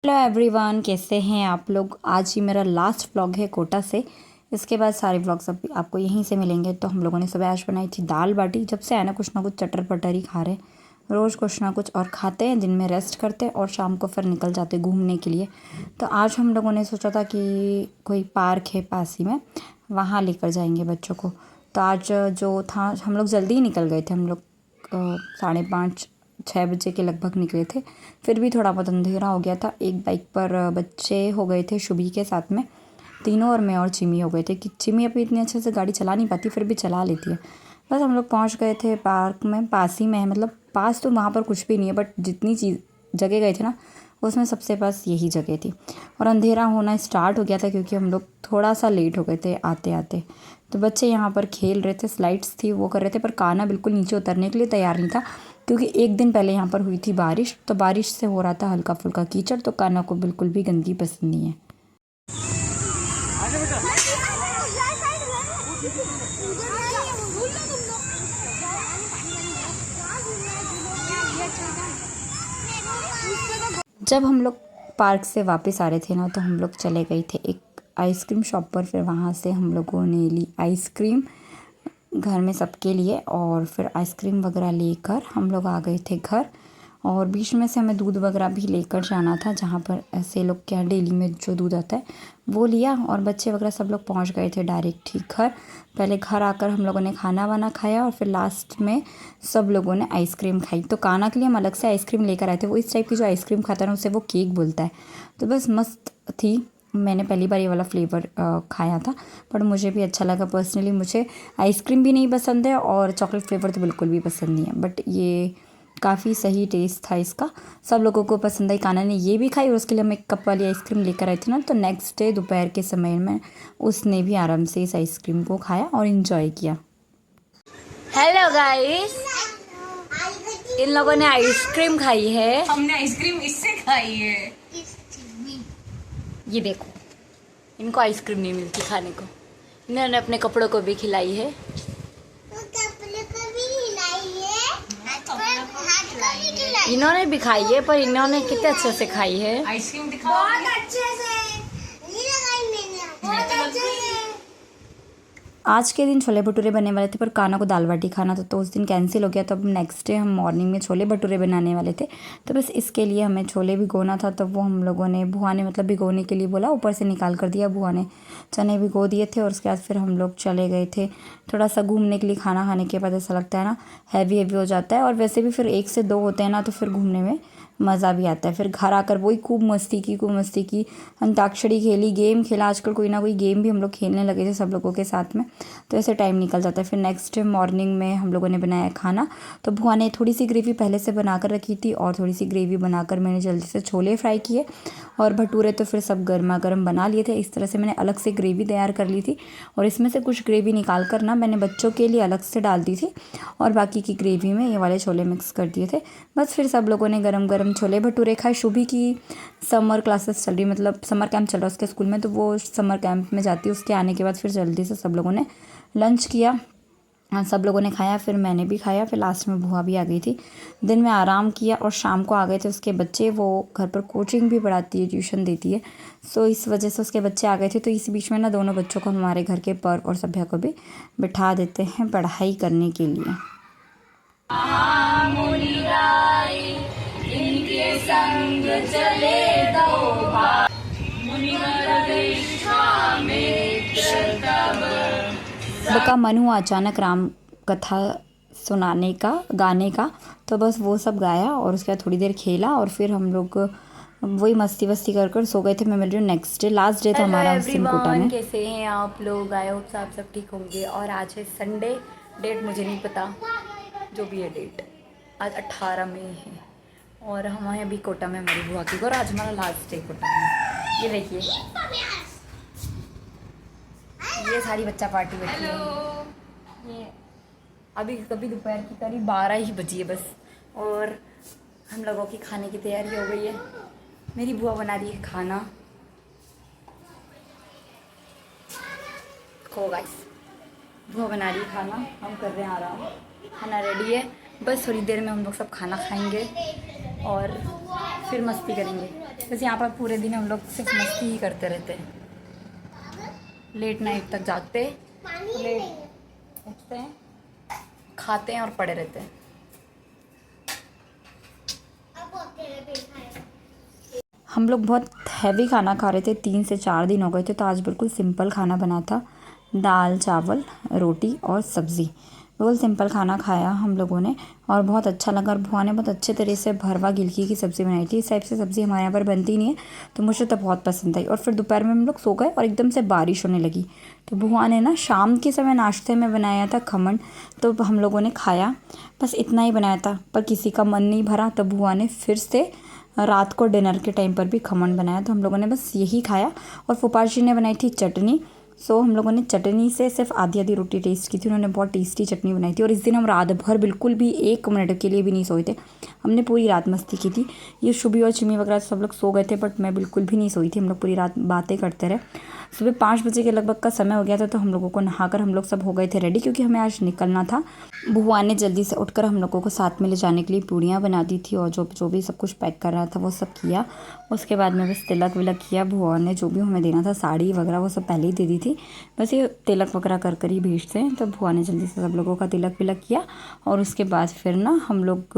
Hello everyone, कैसे हैं आप लोग। आज ही मेरा लास्ट व्लॉग है कोटा से। इसके बाद सारे व्लॉग्स अब आपको यहीं से मिलेंगे। तो हम लोगों ने सुबह आज बनाई थी दाल बाटी। जब से आए ना कुछ ना कुछ चटर पटर ही खा रहे हैं, रोज़ कुछ ना कुछ और खाते हैं। दिन में रेस्ट करते हैं और शाम को फिर निकल जाते हैं घूमने के लिए। तो आज हम लोगों ने सोचा था कि कोई पार्क है पास ही में, वहाँ लेकर जाएंगे बच्चों को। तो आज जो था हम लोग जल्दी ही निकल गए थे। हम लोग 5:30-6 बजे के लगभग निकले थे। फिर भी थोड़ा बहुत अंधेरा हो गया था। एक बाइक पर बच्चे हो गए थे शुभी के साथ में, तीनों, और मैं और चिमी हो गए थे। कि चिमी अभी इतनी अच्छे से गाड़ी चला नहीं पाती, फिर भी चला लेती है। बस हम लोग पहुंच गए थे पार्क में। पास ही में है, मतलब पास तो वहाँ पर कुछ भी नहीं है, बट जितनी चीज़ जगह गए थे ना उसमें सबसे पास यही जगह थी। और अंधेरा होना स्टार्ट हो गया था क्योंकि हम लोग थोड़ा सा लेट हो गए थे आते आते। तो बच्चे यहाँ पर खेल रहे थे, स्लाइड्स थी वो कर रहे थे, पर कान्हा बिल्कुल नीचे उतरने के लिए तैयार नहीं था क्योंकि एक दिन पहले यहाँ पर हुई थी बारिश। तो बारिश से हो रहा था हल्का फुल्का कीचड़, तो कान्हा को बिल्कुल भी गंदगी पसंद नहीं है। जब हम लोग पार्क से वापस आ रहे थे ना, तो हम लोग चले गए थे एक आइसक्रीम शॉप पर। फिर वहाँ से हम लोगों ने ली आइसक्रीम घर में सबके लिए, और फिर आइसक्रीम वगैरह लेकर हम लोग आ गए थे घर। और बीच में से हमें दूध वगैरह भी लेकर जाना था, जहाँ पर ऐसे लोग के यहाँ डेली में जो दूध आता है वो लिया। और बच्चे वगैरह सब लोग पहुँच गए थे डायरेक्ट ही घर। पहले घर आकर हम लोगों ने खाना वाना खाया और फिर लास्ट में सब लोगों ने आइसक्रीम खाई। तो कान्हा के लिए हम अलग से आइसक्रीम लेकर आए थे। वो इस टाइप की जो आइसक्रीम खाता है ना, उसे वो केक बोलता है। तो बस मस्त थी। मैंने पहली बार ये वाला फ्लेवर खाया था, पर मुझे भी अच्छा लगा। पर्सनली मुझे आइसक्रीम भी नहीं पसंद है और चॉकलेट फ्लेवर तो बिल्कुल भी पसंद नहीं है, बट ये काफ़ी सही टेस्ट था इसका। सब लोगों को पसंद आई। कान्हा ने ये भी खाई और उसके लिए हम एक कप वाली आइसक्रीम लेकर आए थे ना, तो नेक्स्ट डे दोपहर के समय में उसने भी आराम से इस आइसक्रीम को खाया और इन्जॉय किया। हेलो गाइस, इन लोगों ने आइसक्रीम खाई है। हमने आइसक्रीम इससे खाई है। ये देखो, इनको आइसक्रीम नहीं मिलती खाने को। इन्होंने अपने कपड़ों को भी खिलाई है। इन्होंने भी खाई है, पर इन्होंने कितने अच्छे से खाई है। आइसक्रीम दिखाओ। बहुत अच्छे से नहीं लगाई मैंने, बहुत अच्छे से। आज के दिन छोले भटूरे बनने वाले थे, पर कान्हा को दाल बाटी खाना था, तो उस दिन कैंसिल हो गया। तो अब नेक्स्ट डे हम मॉर्निंग में छोले भटूरे बनाने वाले थे। तो बस इसके लिए हमें छोले भिगोना था। तो वो हम लोगों ने, बुआ ने मतलब भिगोने के लिए बोला, ऊपर से निकाल कर दिया बुआ ने। चने भिगो दिए थे और उसके बाद फिर हम लोग चले गए थे थोड़ा सा घूमने के लिए। खाना खाने के बाद ऐसा लगता है ना, हैवी हैवी हो जाता है। और वैसे भी फिर 1 से 2 होते हैं ना, तो फिर घूमने में मज़ा भी आता है। फिर घर आकर वही खूब मस्ती की, अंताक्षरी खेली, गेम खेला। आजकल कोई ना कोई गेम भी हम लोग खेलने लगे थे सब लोगों के साथ में, तो ऐसे टाइम निकल जाता है। फिर नेक्स्ट डे मॉर्निंग में हम लोगों ने बनाया खाना। तो बुआ ने थोड़ी सी ग्रेवी पहले से बना कर रखी थी और थोड़ी सी ग्रेवी बनाकर मैंने जल्दी से छोले फ्राई किए। और भटूरे तो फिर सब गर्मा गर्म बना लिए थे। इस तरह से मैंने अलग से ग्रेवी तैयार कर ली थी, और इसमें से कुछ ग्रेवी निकाल कर ना मैंने बच्चों के लिए अलग से डाल दी थी, और बाकी की ग्रेवी में ये वाले छोले मिक्स कर दिए थे। बस फिर सब लोगों ने गरम गरम छोले भटूरे खाए। शुभी की समर क्लासेस चल रही, मतलब समर कैंप चल रहा है उसके स्कूल में, तो वो समर कैंप में जाती है। उसके आने के बाद फिर जल्दी से सब लोगों ने लंच किया। सब लोगों ने खाया, फिर मैंने भी खाया। फिर लास्ट में बुआ भी आ गई थी। दिन में आराम किया और शाम को आ गए थे उसके बच्चे। वो घर पर कोचिंग भी पढ़ाती है, ट्यूशन देती है, सो इस वजह से उसके बच्चे आ गए थे। तो इस बीच में ना दोनों बच्चों को हमारे घर के पर्व और सभ्या को भी बिठा देते हैं पढ़ाई करने के लिए। इनके संग चले दो का मन हुआ अचानक राम कथा सुनाने का, गाने का। तो बस वो सब गाया और उसके बाद थोड़ी देर खेला और फिर हम लोग वही मस्ती वस्ती कर कर सो गए थे। मैं मिल रही हूँ नेक्स्ट डे, लास्ट डे था हमारा उस दिन कोटा में। कैसे हैं आप लोग? आई होप आप सब ठीक होंगे। और आज है संडे, डेट मुझे नहीं पता, जो भी है डेट, आज 18 मई है। और हम आए अभी कोटा में हमारी बुआ की, और आज हमारा लास्ट डे कोटा में। ये देखिए, ये सारी बच्चा पार्टी बैठी है। ये अभी कभी दोपहर की करीब 12 ही बजी है बस, और हम लोगों की खाने की तैयारी हो गई है। मेरी बुआ बना रही है खाना। खो गाइस, बुआ बना रही है खाना, हम कर रहे हैं आराम। खाना रेडी है, बस थोड़ी देर में हम लोग सब खाना खाएंगे और फिर मस्ती करेंगे। बस यहाँ पर पूरे दिन हम लोग सिर्फ मस्ती ही करते रहते हैं, लेट नाइट तक जागते, लेट उठते हैं, खाते हैं और पड़े रहते हैं। हम लोग बहुत हैवी खाना खा रहे थे, 3 से 4 दिन हो गए थे, तो आज बिल्कुल सिंपल खाना बना था, दाल चावल रोटी और सब्ज़ी। बिल्कुल सिंपल खाना खाया हम लोगों ने और बहुत अच्छा लगा। और बुआ ने बहुत अच्छे तरह से भरवा गिलकी की सब्ज़ी बनाई थी। इस टाइप से सब्ज़ी हमारे यहाँ पर बनती नहीं है, तो मुझे तो बहुत पसंद आई। और फिर दोपहर में हम लोग सो गए और एकदम से बारिश होने लगी, तो बुआ ने ना शाम के समय नाश्ते में बनाया था खमन, तो हम लोगों ने खाया। बस इतना ही बनाया था, पर किसी का मन नहीं भरा, तो बुआ ने फिर से रात को डिनर के टाइम पर भी खमन बनाया, तो हम लोगों ने बस यही खाया। और फूफा जी ने बनाई थी चटनी, सो हम लोगों ने चटनी से सिर्फ आधी आधी रोटी टेस्ट की थी। उन्होंने बहुत टेस्टी चटनी बनाई थी। और इस दिन हम रात भर बिल्कुल भी 1 मिनट के लिए भी नहीं सोए थे, हमने पूरी रात मस्ती की थी। ये शुभी और चिमी वगैरह सब लोग सो गए थे, बट मैं बिल्कुल भी नहीं सोई थी। हम लोग पूरी रात बातें करते रहे। सुबह 5 बजे के लगभग का समय हो गया था, तो हम लोगों को नहाकर हम लोग सब हो गए थे रेडी, क्योंकि हमें आज निकलना था। बुआ ने जल्दी से उठकर हम लोगों को साथ में ले जाने के लिए पूड़ियाँ बना दी थी, और जो भी सब कुछ पैक कर रहा था वो सब किया। उसके बाद में बस तिलक विलक किया। बुआ ने जो भी हमें देना था, साड़ी वगैरह, वो सब पहले ही दे दी थी। बस ये तिलक वगैरह कर ही भेजते हैं, तो बुआ ने जल्दी से सब लोगों का तिलक विलक किया। और उसके बाद फिर ना हम लोग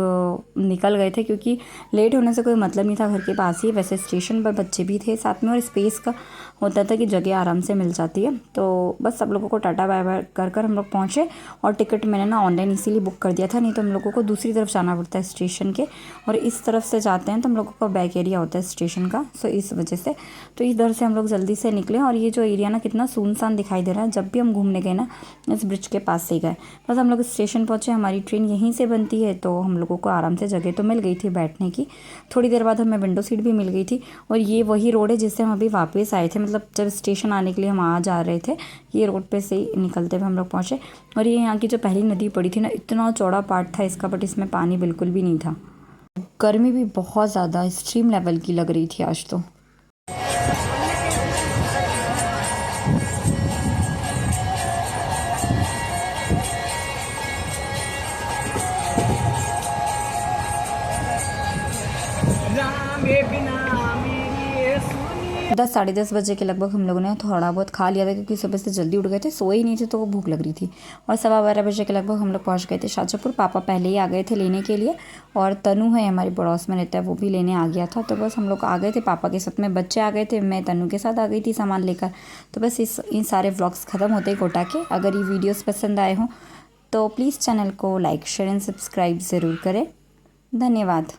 निकल गए थे, क्योंकि लेट होने से कोई मतलब नहीं था, घर के पास ही। वैसे स्टेशन पर बच्चे भी थे साथ में, और स्पेस का होता था कि जगह आराम से मिल जाती है। तो बस सब लोगों को टाटा बाय बाय कर हम लोग पहुँचे। और टिकट मैंने ना ऑनलाइन इसीलिए बुक कर दिया था, नहीं तो हम लोगों को दूसरी तरफ जाना पड़ता है स्टेशन के, और इस तरफ से जाते हैं तो हम लोगों का बैक एरिया होता है स्टेशन का, सो इस वजह से। तो इधर से हम लोग जल्दी से निकले। और ये जो एरिया ना कितना सुनसान दिखाई दे रहा है। जब भी हम घूमने गए ना, इस ब्रिज के पास से ही गए। बस हम लोग स्टेशन पहुँचे, हमारी ट्रेन यहीं से बनती है, तो हम लोगों को आराम से जगह तो मिल गई थी बैठने की। थोड़ी देर बाद हमें विंडो सीट भी मिल गई थी। और ये वही रोड है जिससे हम अभी वापस आए थे, मतलब जब स्टेशन आने के लिए हम आ जा रहे थे, ये रोड पे से ही निकलते हुए हम लोग पहुँचे। और ये यहाँ की जो पहली नदी पड़ी थी ना, इतना चौड़ा पार्ट था इसका, बट इसमें पानी बिल्कुल भी नहीं था। गर्मी भी बहुत ज़्यादा एक्सट्रीम लेवल की लग रही थी आज तो। दस 10:30 बजे के लगभग हम लोगों ने थोड़ा बहुत खा लिया था, क्योंकि सुबह से जल्दी उठ गए थे, सोए ही नहीं थे, तो वो भूख लग रही थी। और 12:15 बजे के लगभग हम लोग पहुंच गए थे शाजापुर। पापा पहले ही आ गए थे लेने के लिए, और तनु है हमारी पड़ोस में रहता है, वो भी लेने आ गया था। तो बस हम लोग आ गए थे पापा के साथ में, बच्चे आ गए थे, मैं तनु के साथ आ गई थी सामान लेकर। तो बस इन सारे व्लॉग्स ख़त्म होते ही कोटा के। अगर ये वीडियोज़ पसंद आए हों तो प्लीज़ चैनल को लाइक शेयर एंड सब्सक्राइब ज़रूर करें। धन्यवाद।